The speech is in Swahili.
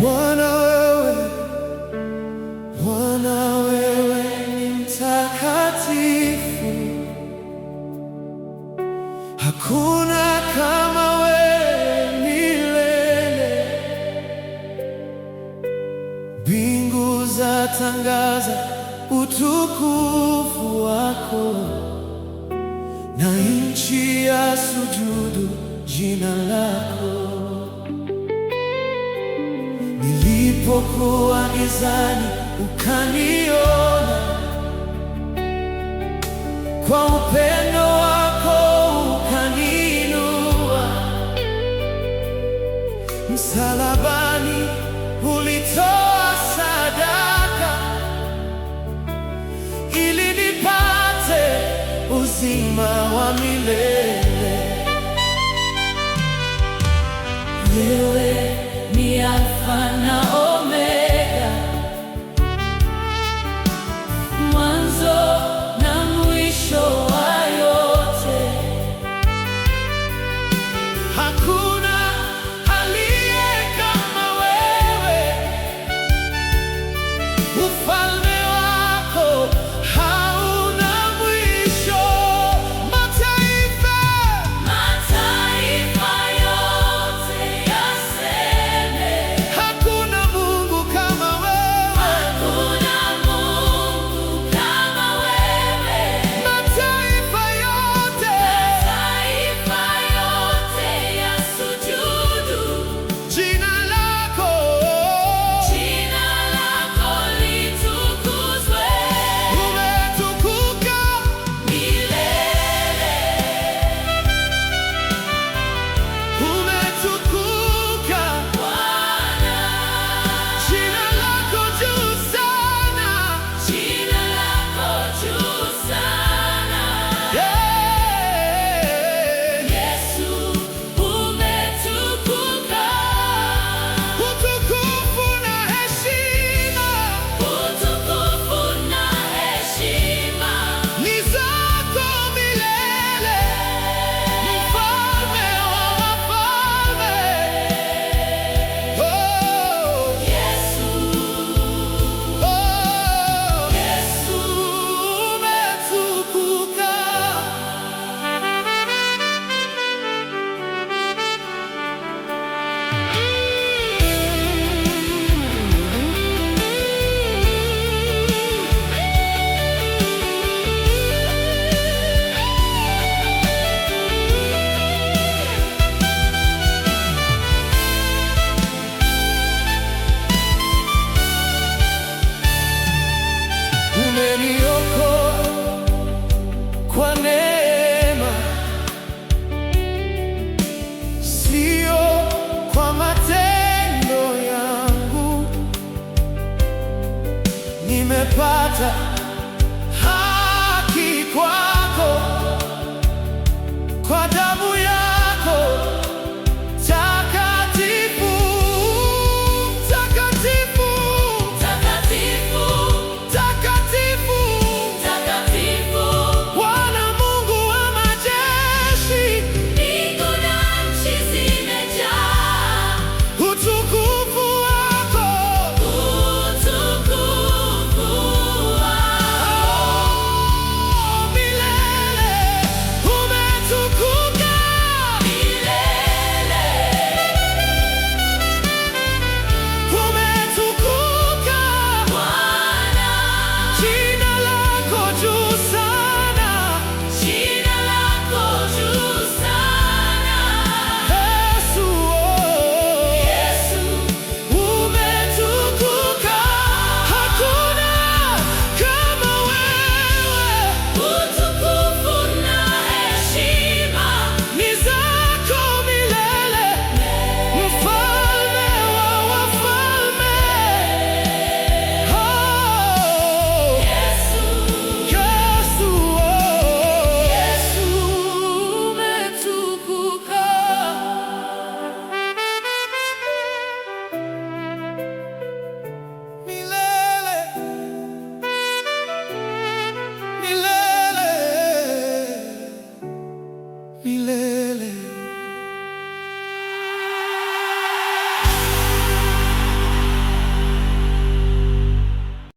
Bwana wewe ni mtakatifu, hakuna kama wewe milele. Mbingu zatangaza utukufu wako, na nchi yasujudu jina lako. Nilipokuwa gizani ukaniona, kwa upendo wako ukaniinua. Msalabani ulitoa sadaka ili nipate uzima wa milele. Wewe ni Alfa na Omega, mwanzo na mwisho wa yote. Hakuna aliye kama wewe, ufalme wako hauna mwisho. Mataifa yote yaseme, Hakuna Mungu kama wewe. hakuna Mungu kama wewe. Mataifa yote Mataifa yote yasujudu jina lako. jina lako litukuzwe Umetukuka milele. umetukuka, Bwana, jina lako juu sana. jina lako juu sana. Yesu umetukuka, Utukufu na heshima utukufu na heshima ni zako milele, Mfalme wa wafalme. Yesu, Yesu umetukuka. Umeniokoa kwa neema, sio kwa matendo yangu. Nimepata